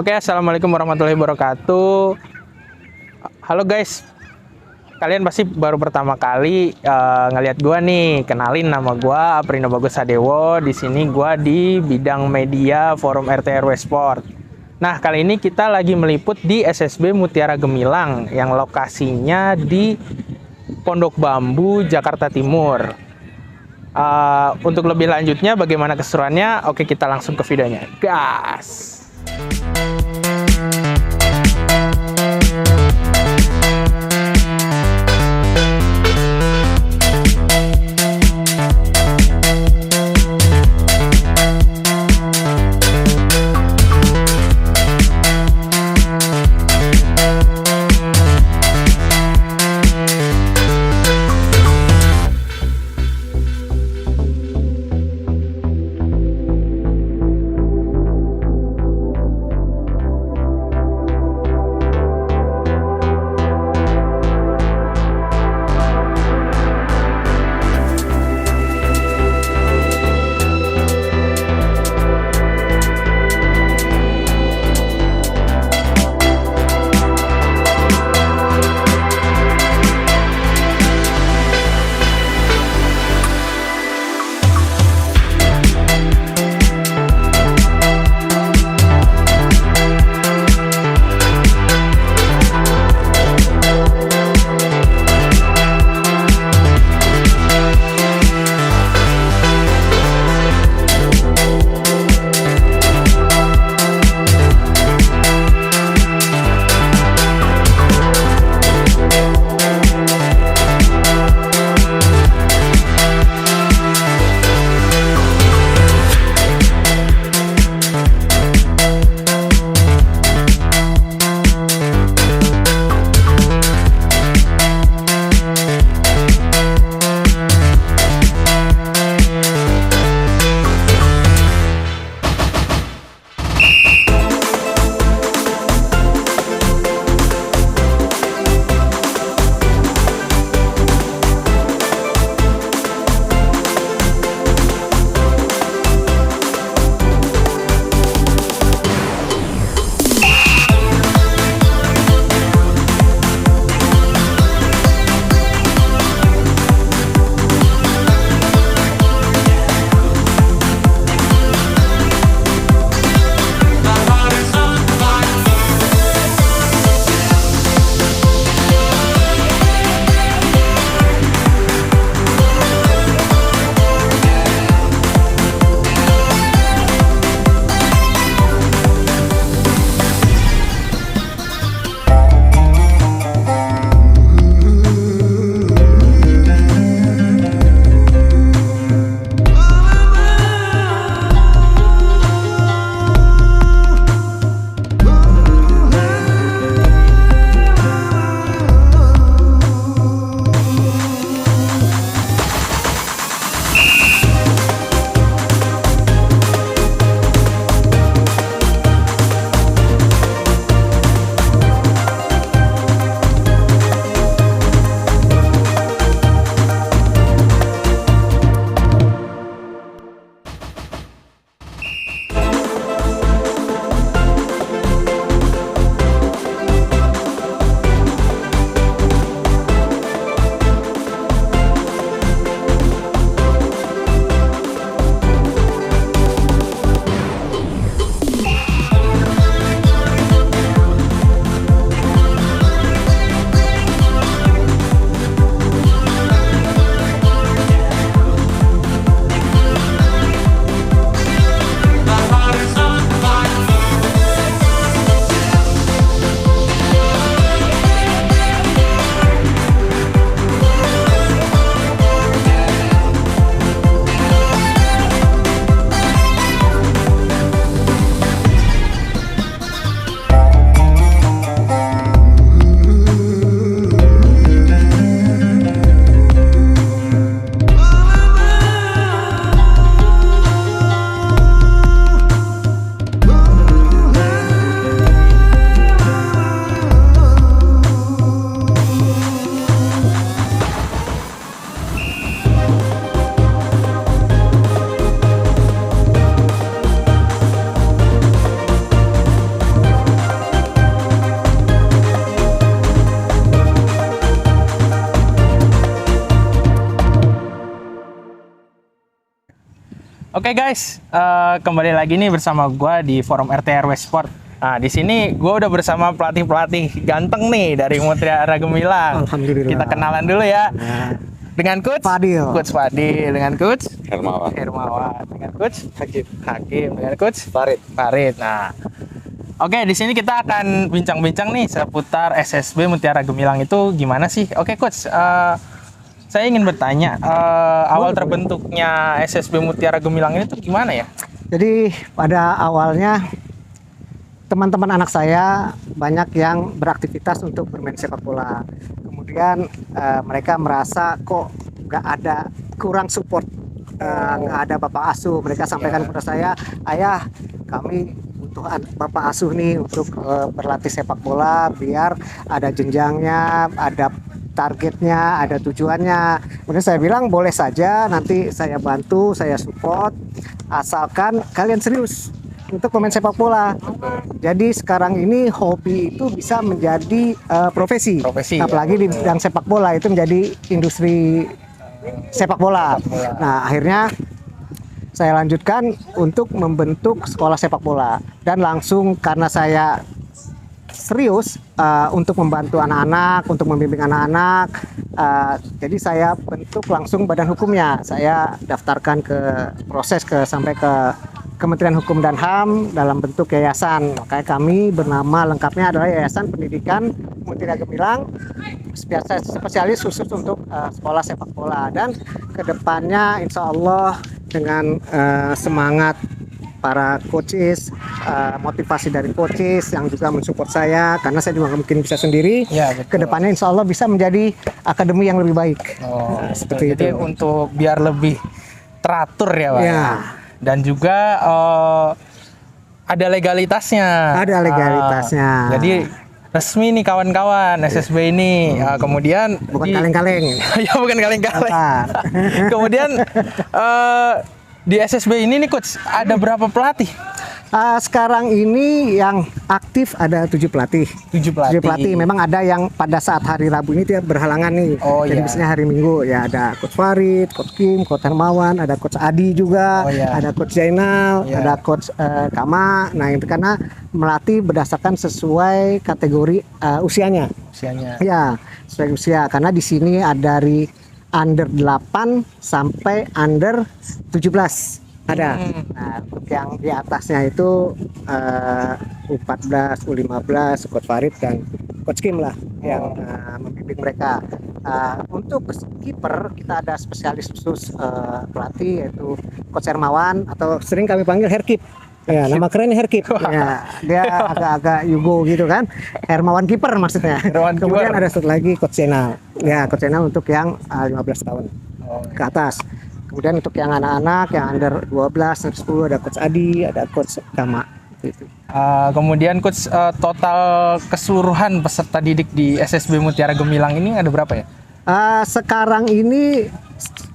Oke, assalamualaikum warahmatullahi wabarakatuh. Halo guys, kalian pasti baru pertama kali ngelihat gua nih. Kenalin, nama gua Aprino Bagus Sadewo. Di sini gua di bidang media Forum RT RW Sport. Nah, kali ini kita lagi meliput di SSB Mutiara Gemilang yang lokasinya di Pondok Bambu, Jakarta Timur. Untuk lebih lanjutnya bagaimana keseruannya? Oke, kita langsung ke videonya. Gas! Oke guys, kembali lagi nih bersama gue di forum RT/RW Sport. Nah, di sini gue udah bersama pelatih-pelatih ganteng nih dari Mutiara Gemilang. Alhamdulillah. Kita kenalan dulu ya. Nah, Dengan Coach Fadil. Coach Fadil, dengan Coach Hermawan. Hermawan, dengan Coach Hakim. Hakim, dengan Coach Farid. Farid. Nah, oke, di sini kita akan bincang-bincang nih seputar SSB Mutiara Gemilang itu gimana sih? Oke, Coach. Saya ingin bertanya, awal terbentuknya SSB Mutiara Gemilang ini tuh gimana ya? Jadi pada awalnya teman-teman anak saya banyak yang beraktivitas untuk bermain sepak bola. Kemudian mereka merasa kok nggak ada, kurang support, nggak ada bapak asuh. Mereka sampaikan kepada saya, ayah kami butuh bapak asuh nih untuk berlatih sepak bola biar ada jenjangnya, ada targetnya, ada tujuannya. Kemudian saya bilang boleh saja, nanti saya bantu, saya support, asalkan kalian serius untuk pemain sepak bola. Jadi sekarang ini hobi itu bisa menjadi profesi. Apalagi di bidang sepak bola itu menjadi industri sepak bola. Nah, akhirnya saya lanjutkan untuk membentuk sekolah sepak bola, dan langsung karena saya serius untuk membantu anak-anak, untuk membimbing anak-anak, jadi saya bentuk langsung badan hukumnya. Saya daftarkan sampai ke Kementerian Hukum dan HAM dalam bentuk yayasan. Makanya kami bernama lengkapnya adalah Yayasan Pendidikan Mutiara Gemilang, spesialis khusus untuk sekolah sepak bola. Dan kedepannya insya Allah dengan semangat para coaches, motivasi dari coaches yang juga mensupport saya, karena saya juga nggak mungkin bisa sendiri. Ya, betul. Kedepannya insya Allah bisa menjadi akademi yang lebih baik. Seperti Jadi itu. untuk biar lebih teratur ya, Pak. Ya. Dan juga ada legalitasnya. Ada legalitasnya. Jadi resmi nih kawan-kawan SSB ini. Kemudian Bukan kaleng-kaleng. ya bukan kaleng-kaleng. Bukan. Kemudian di SSB ini nih Coach, ada berapa pelatih? Sekarang ini yang aktif ada 7 pelatih. 7 pelatih. 7 pelatih. Memang ada yang pada saat hari Rabu ini dia berhalangan nih. Oh, Jadi iya. biasanya hari Minggu ya ada Coach Farid, Coach Kim, Coach Hermawan, ada Coach Adi juga, Oh, iya. ada Coach Zainal, Iya. ada Coach Kama. Nah, itu karena melatih berdasarkan sesuai kategori usianya. Usianya. Ya, sesuai usia. Karena di sini ada dari under 8 sampai under 17. Ada. Nah, untuk yang di atasnya itu U14, U15, Coach Farid dan Coach Kim lah yang membimbing mereka. Untuk kiper kita ada spesialis khusus pelatih, yaitu Coach Hermawan, atau sering kami panggil Herkip. Ya, nama kerennya Herkip. Ya, dia agak-agak Yugo gitu kan. Hermawan kiper maksudnya. Hermawan Kemudian kiper. ada satu lagi Coach Zainal. Ya, Coach Zainal untuk yang 15 tahun ke atas. Kemudian untuk yang anak-anak yang under 12, under 10 ada Coach Adi, ada Coach Kama. Gitu. Kemudian Coach, total keseluruhan peserta didik di SSB Mutiara Gemilang ini ada berapa ya? Sekarang ini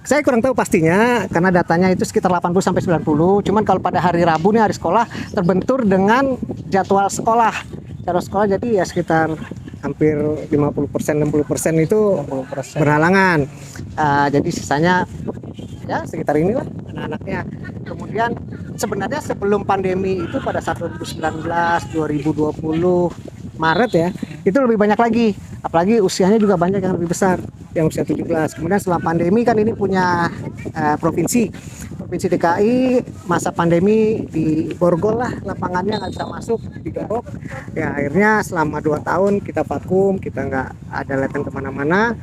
saya kurang tahu pastinya karena datanya itu sekitar 80 sampai 90. Cuman kalau pada hari Rabu nih hari sekolah terbentur dengan jadwal sekolah. Jadwal sekolah jadi ya sekitar hampir 50%, 60% itu 60%. berhalangan. Jadi sisanya ya sekitar inilah anak-anaknya. Kemudian sebenarnya sebelum pandemi itu pada saat 2019, 2020 Maret ya, itu lebih banyak lagi. Apalagi usianya juga banyak yang lebih besar, yang usia 17. Kemudian setelah pandemi kan ini punya provinsi DKI, masa pandemi di Borgol lah, lapangannya nggak bisa masuk, digembok. Ya akhirnya selama 2 tahun kita vakum, kita nggak ada latihan kemana-mana.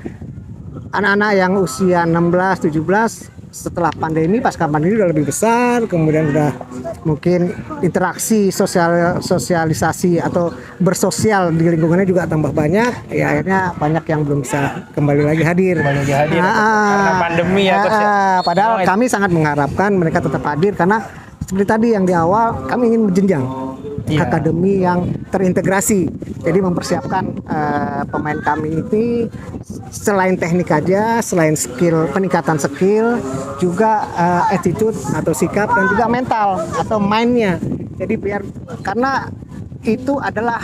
Anak-anak yang usia 16, 17 setelah pandemi, pasca pandemi udah lebih besar, kemudian udah mungkin interaksi sosialisasi atau bersosial di lingkungannya juga tambah banyak. Ya akhirnya banyak yang belum bisa kembali lagi hadir. Kembali lagi hadir, karena pandemi ya, Coach, ya? Padahal kami sangat mengharapkan mereka tetap hadir karena seperti tadi yang di awal kami ingin menjenjang akademi yang terintegrasi. Jadi mempersiapkan pemain kami ini selain teknik aja, selain skill, peningkatan skill, juga attitude atau sikap dan juga mental atau mindnya. Jadi biar karena itu adalah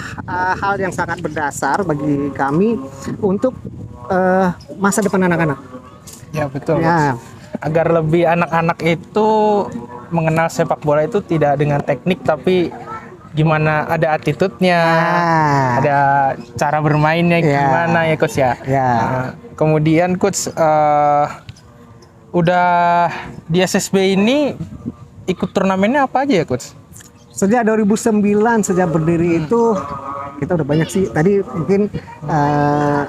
hal yang sangat berdasar bagi kami untuk masa depan anak-anak. Ya betul. Ya. Agar lebih anak-anak itu mengenal sepak bola itu tidak dengan teknik tapi gimana ada attitude-nya, ada cara bermainnya gimana ya coach ya. Nah, kemudian coach udah di SSB ini ikut turnamennya apa aja ya coach? Sejak 2009 sejak berdiri itu kita udah banyak sih. Tadi mungkin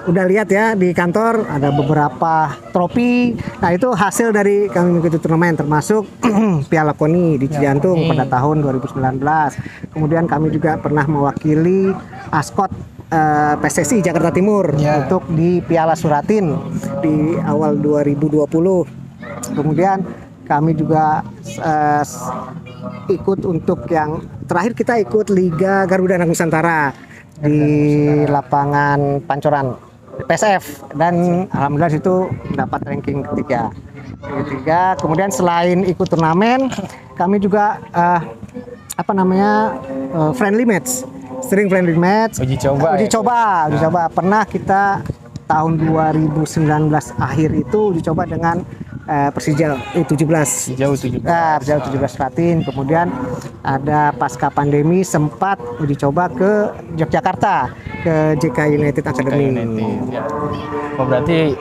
udah lihat ya di kantor ada beberapa trofi. Nah itu hasil dari kami mengikuti turnamen termasuk Piala KONI di Cijantung pada tahun 2019. Kemudian kami juga pernah mewakili Askot PSSI Jakarta Timur untuk di Piala Suratin di awal 2020. Kemudian kami juga ikut untuk yang terakhir kita ikut Liga Garuda Nusantara di lapangan Pancoran PSF dan alhamdulillah itu dapat ranking ketiga. Kemudian selain ikut turnamen kami juga friendly match, sering friendly match, uji coba pernah kita tahun 2019 akhir itu uji coba dengan Persija U17. Persija U17 Ratin. Kemudian ada pasca pandemi sempat uji coba ke Yogyakarta ke JK United Academy. Oh, berarti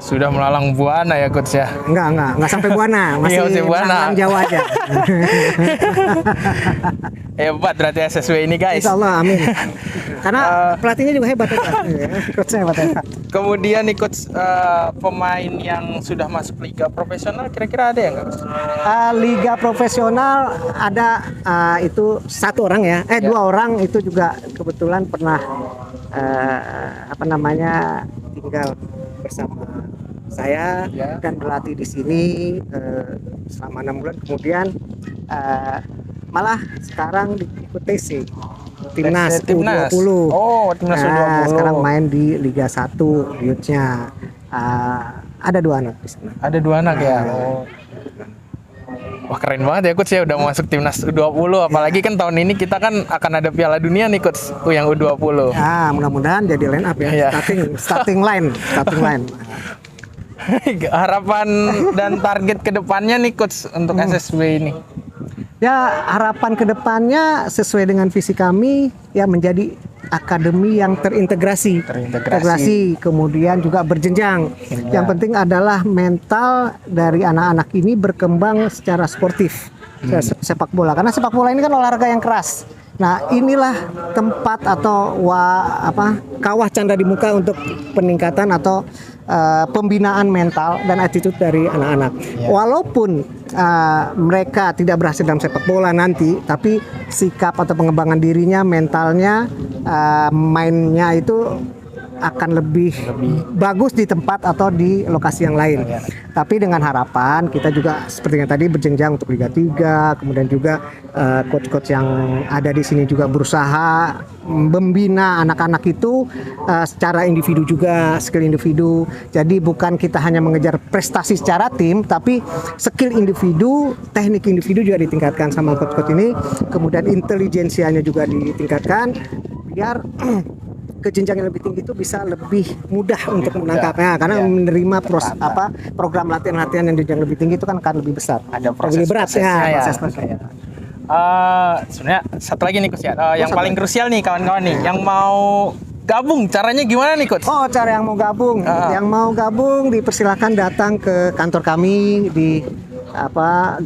sudah melalang buana ya coach ya? Enggak sampai buana, masih melalang Jawa aja. Hebat berarti SSW ini guys. Insya Allah, amin. Karena pelatihnya juga hebat. Coachnya hebat. Kemudian nih coach, pemain yang sudah masuk liga profesional kira-kira ada ya nggak coach? Liga profesional ada itu satu orang ya, dua orang itu juga kebetulan pernah tinggal bersama saya dan berlatih di sini selama 6 bulan. Kemudian malah sekarang ikut TC Timnas U20. Oh, Timnas U20. Sekarang main di Liga 1 youth-nya. Ada 2 anak di sana. Ada 2 anak ya. Oh. Wah, keren banget ya coach ya udah masuk Timnas U20, apalagi kan tahun ini kita kan akan ada Piala Dunia nih coach yang U20. Mudah-mudahan jadi line up ya. Starting line. Harapan dan target kedepannya nih coach untuk SSB ini? Ya, harapan kedepannya sesuai dengan visi kami ya menjadi akademi yang terintegrasi, kemudian juga berjenjang. Yang penting adalah mental dari anak-anak ini berkembang secara sportif, sepak bola. Karena sepak bola ini kan olahraga yang keras. Nah, inilah tempat atau kawah canda di muka untuk peningkatan atau pembinaan mental dan attitude dari anak-anak. Walaupun mereka tidak berhasil dalam sepak bola nanti, tapi sikap atau pengembangan dirinya, mentalnya, mainnya itu akan lebih bagus di tempat atau di lokasi yang lain. Tapi dengan harapan kita juga seperti yang tadi berjenjang untuk Liga 3, kemudian juga coach-coach yang ada di sini juga berusaha membina anak-anak itu secara individu juga, skill individu. Jadi bukan kita hanya mengejar prestasi secara tim, tapi skill individu, teknik individu juga ditingkatkan sama coach-coach ini. Kemudian intelijensianya juga ditingkatkan biar ke jenjang yang lebih tinggi itu bisa lebih mudah untuk menangkapnya, karena menerima program latihan-latihan yang jenjang lebih tinggi itu kan akan lebih besar, ada lebih berat prosesnya. Sebenarnya satu lagi nih coach ya, yang paling krusial nih kawan-kawan nih yang mau gabung, caranya gimana nih coach? Cara yang mau gabung, yang mau gabung dipersilakan datang ke kantor kami di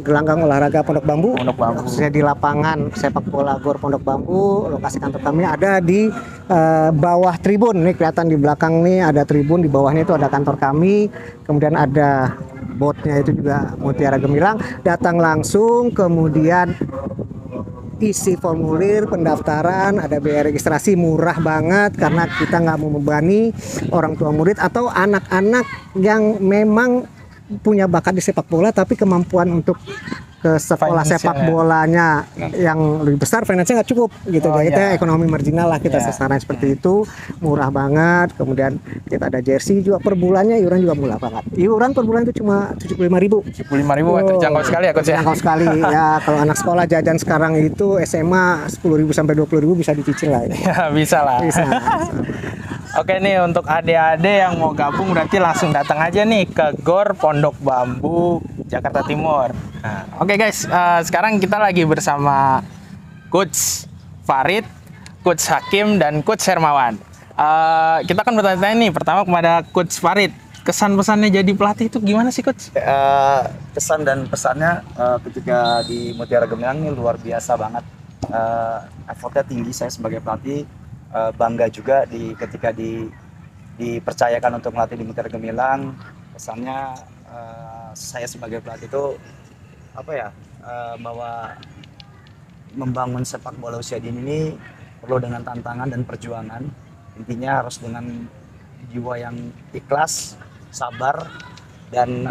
Gelanggang Olahraga Pondok Bambu. Khususnya di lapangan sepak bola Gor Pondok Bambu. Lokasi kantor kami ada di bawah tribun. Nih kelihatan di belakang nih ada tribun, di bawahnya itu ada kantor kami. Kemudian ada botnya itu juga Mutiara Gemilang. Datang langsung, kemudian isi formulir pendaftaran, ada biaya registrasi murah banget karena kita nggak mau membebani orang tua murid atau anak-anak yang memang punya bakat di sepak bola tapi kemampuan untuk ke sekolah sepak bolanya yang lebih besar, finance-nya nggak cukup gitu. Kita ekonomi marginal lah kita sasaran seperti itu, murah banget. Kemudian kita ada jersey juga per bulannya, iuran juga murah banget. Iuran per bulan itu cuma 75.000. 75.000 terjangkau sekali ya coach ya. Terjangkau sekali ya. Kalau anak sekolah jajan sekarang itu SMA 10.000 sampai 20.000 bisa dicicil lah. Ya bisa lah. Bisa. Oke nih, untuk adik-adik yang mau gabung berarti langsung datang aja nih ke Gor Pondok Bambu Jakarta Timur. Nah, oke guys, sekarang kita lagi bersama Coach Farid, Coach Hakim, dan Coach Hermawan. Kita akan bertanya-tanya nih, pertama kepada Coach Farid. Kesan-pesannya jadi pelatih itu gimana sih, Coach? Kesan dan pesannya ketika di Mutiara Gemilang ini luar biasa banget. Effortnya tinggi, saya sebagai pelatih bangga juga ketika dipercayakan untuk melatih di Mutiara Gemilang. Kesannya saya sebagai pelatih itu bahwa membangun sepak bola usia dini ini perlu dengan tantangan dan perjuangan. Intinya harus dengan jiwa yang ikhlas, sabar, dan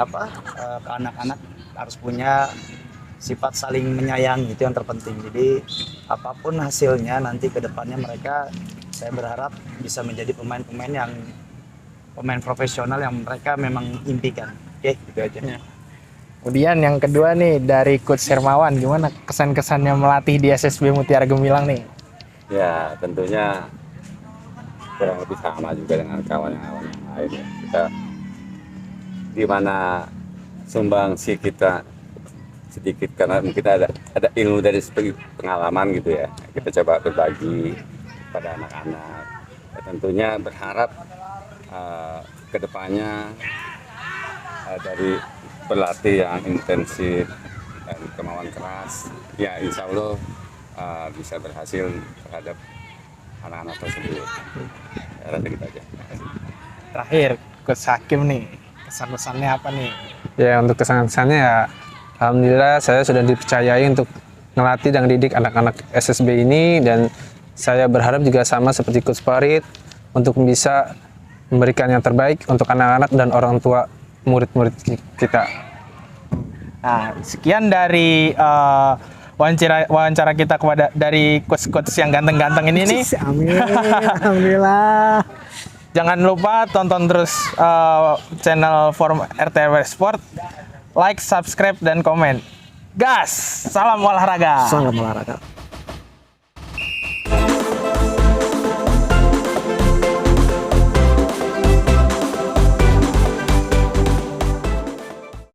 ke anak-anak harus punya sifat saling menyayangi, itu yang terpenting. Jadi apapun hasilnya nanti ke depannya mereka, saya berharap bisa menjadi pemain profesional yang mereka memang impikan. Oke, gitu aja. Ya. Kemudian yang kedua nih dari Coach Hermawan, gimana kesan-kesannya melatih di SSB Mutiara Gemilang nih? Ya tentunya kurang lebih sama juga dengan kawan-kawan yang lain ya. Kita di mana sumbangsi kita sedikit karena mungkin ada ilmu dari segi pengalaman gitu ya. Kita coba berbagi pada anak-anak. Ya, tentunya berharap kedepannya dari berlatih yang intensif dan kemauan keras, ya insya Allah bisa berhasil terhadap anak-anak tersebut. Ya, rasa gitu aja. Terakhir, Coach Hakim nih, kesan-pesannya apa nih? Ya, untuk kesan-kesannya ya, alhamdulillah saya sudah dipercayai untuk ngelatih dan didik anak-anak SSB ini, dan saya berharap juga sama seperti Coach Farid untuk bisa memberikan yang terbaik untuk anak-anak dan orang tua murid-murid kita. Nah, sekian dari wawancara kita dari coach-coach yang ganteng-ganteng ini nih. Amin, alhamdulillah. Jangan lupa tonton terus channel Forum RTW Sport, like, subscribe, dan komen. Gas, salam olahraga. Salam olahraga.